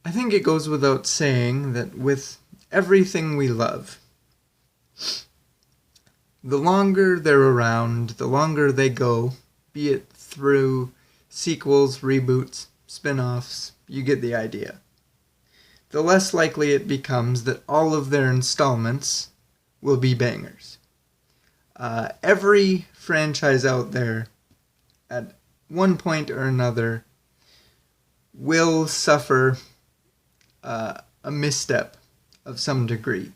I think it goes without saying that with everything we love, the longer they're around, the longer they go, be it through sequels, reboots, spin-offs, you get the idea. The less likely it becomes that all of their installments will be bangers. Every franchise out there, at one point or another, will suffer a misstep of some degree.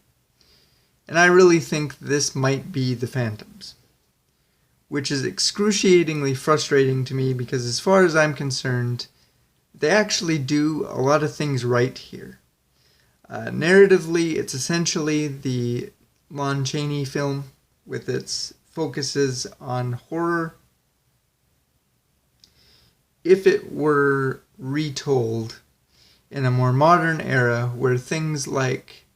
And I really think this might be the Phantoms, which is excruciatingly frustrating to me because as far as I'm concerned, they actually do a lot of things right here. Narratively, it's essentially the Lon Chaney film with its focuses on horror. If it were retold in a more modern era where things like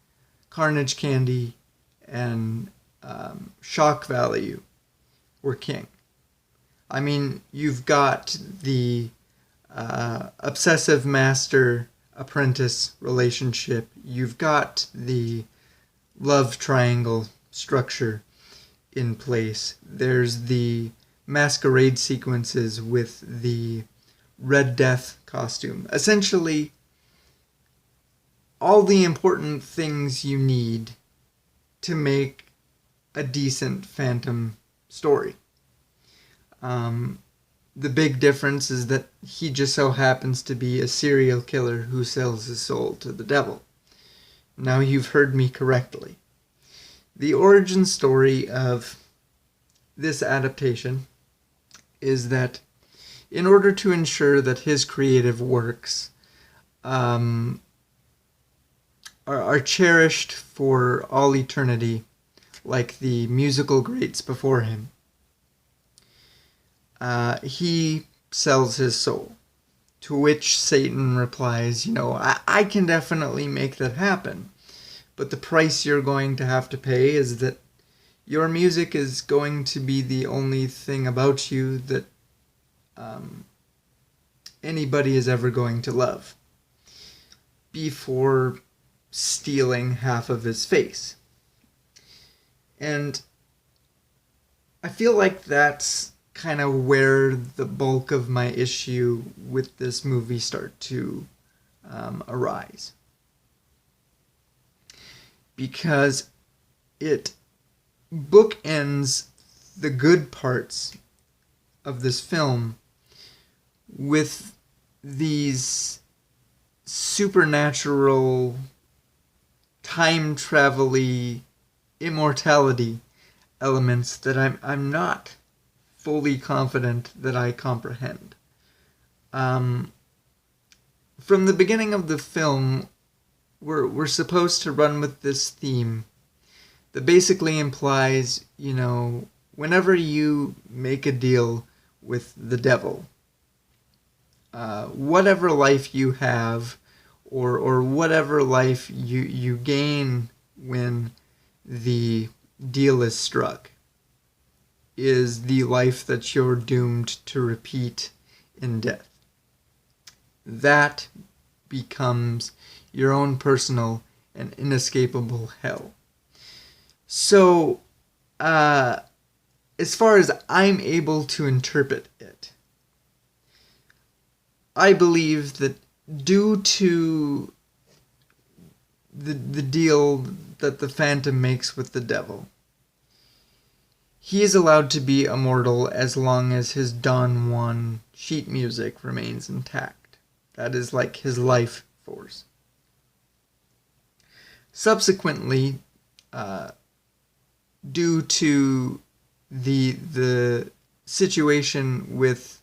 Carnage Candy and shock value were king. I mean, you've got the obsessive master-apprentice relationship. You've got the love triangle structure in place. There's the masquerade sequences with the Red Death costume. Essentially, all the important things you need to make a decent Phantom story. The big difference is that he just so happens to be a serial killer who sells his soul to the devil. Now you've heard me correctly. The origin story of this adaptation is that in order to ensure that his creative works are cherished for all eternity, like the musical greats before him, he sells his soul. To which Satan replies, I can definitely make that happen, but the price you're going to have to pay is that your music is going to be the only thing about you that anybody is ever going to love, before stealing half of his face. And I feel like that's kind of where the bulk of my issue with this movie start to arise. Because it bookends the good parts of this film with these supernatural, time-travel-y immortality elements that I'm not fully confident that I comprehend. From the beginning of the film, we're supposed to run with this theme that basically implies, whenever you make a deal with the devil, whatever life you have, or whatever life you gain when the deal is struck, is the life that you're doomed to repeat in death. That becomes your own personal and inescapable hell. So, as far as I'm able to interpret it, I believe that due to the deal that the Phantom makes with the devil, he is allowed to be immortal as long as his Don Juan sheet music remains intact. That is like his life force. Subsequently, due to the situation with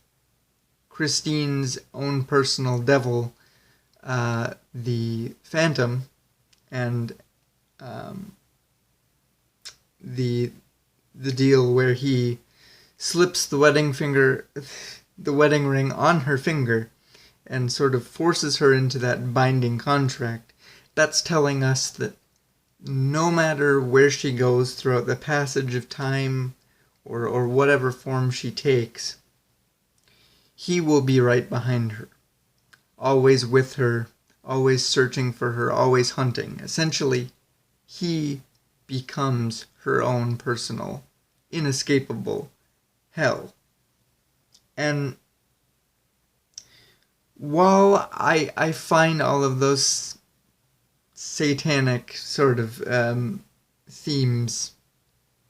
Christine's own personal devil, the Phantom, and the deal where he slips the wedding ring on her finger and sort of forces her into that binding contract. That's telling us that no matter where she goes throughout the passage of time or whatever form she takes, he will be right behind her, always with her, always searching for her, always hunting. Essentially, he becomes her own personal, inescapable hell. And while I find all of those satanic sort of themes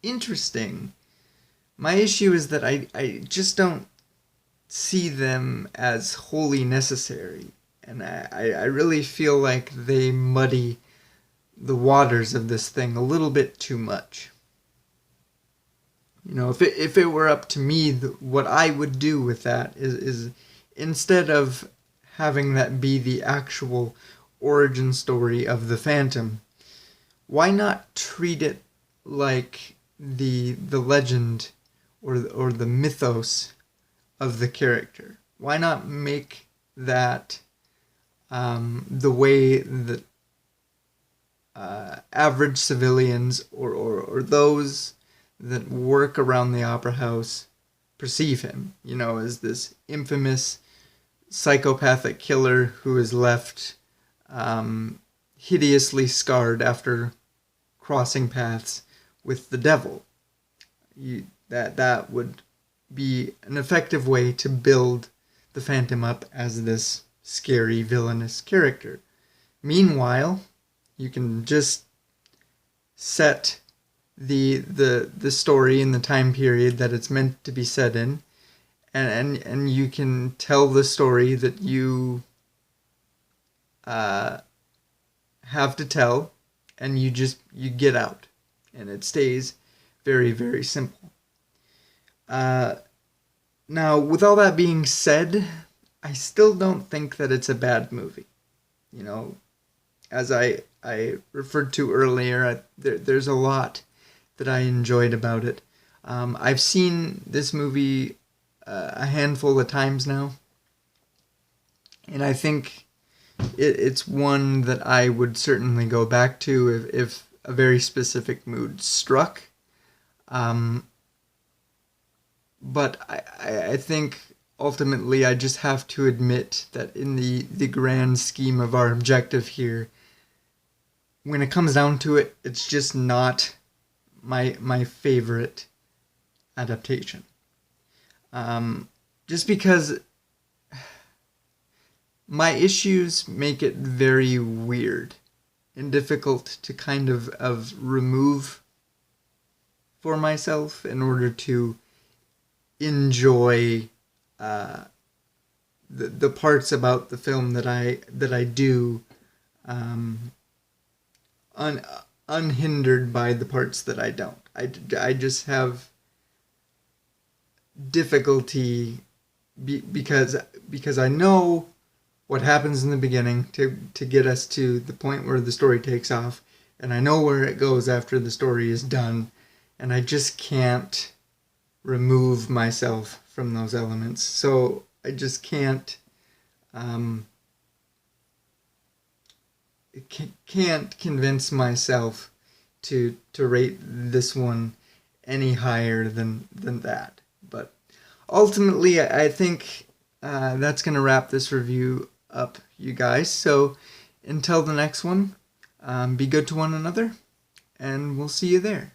interesting, my issue is that I just don't see them as wholly necessary. And I really feel like they muddy the waters of this thing a little bit too much. You know, if it were up to me, what I would do with that is instead of having that be the actual origin story of the Phantom, why not treat it like the legend or the mythos of the character? Why not make that the way that average civilians or those that work around the opera house perceive him, you know, as this infamous psychopathic killer who is left hideously scarred after crossing paths with the devil. That would be an effective way to build the Phantom up as this scary, villainous character. Meanwhile, you can just set the story in the time period that it's meant to be set in, and you can tell the story that you have to tell, and you get out, and it stays very, very simple. Now, with all that being said, I still don't think that it's a bad movie. You know, as I referred to earlier, there's a lot that I enjoyed about it. I've seen this movie a handful of times now, and I think it's one that I would certainly go back to if a very specific mood struck. But I think ultimately I just have to admit that in the grand scheme of our objective here, when it comes down to it, it's just not my favorite adaptation. Just because my issues make it very weird and difficult to kind of remove for myself in order to enjoy the parts about the film that I do, unhindered by the parts that I don't. I just have difficulty because I know what happens in the beginning to get us to the point where the story takes off, and I know where it goes after the story is done, and I just can't remove myself from those elements. So I just can't convince myself to rate this one any higher than that. But ultimately, I think that's going to wrap this review up, you guys. So until the next one, be good to one another, and we'll see you there.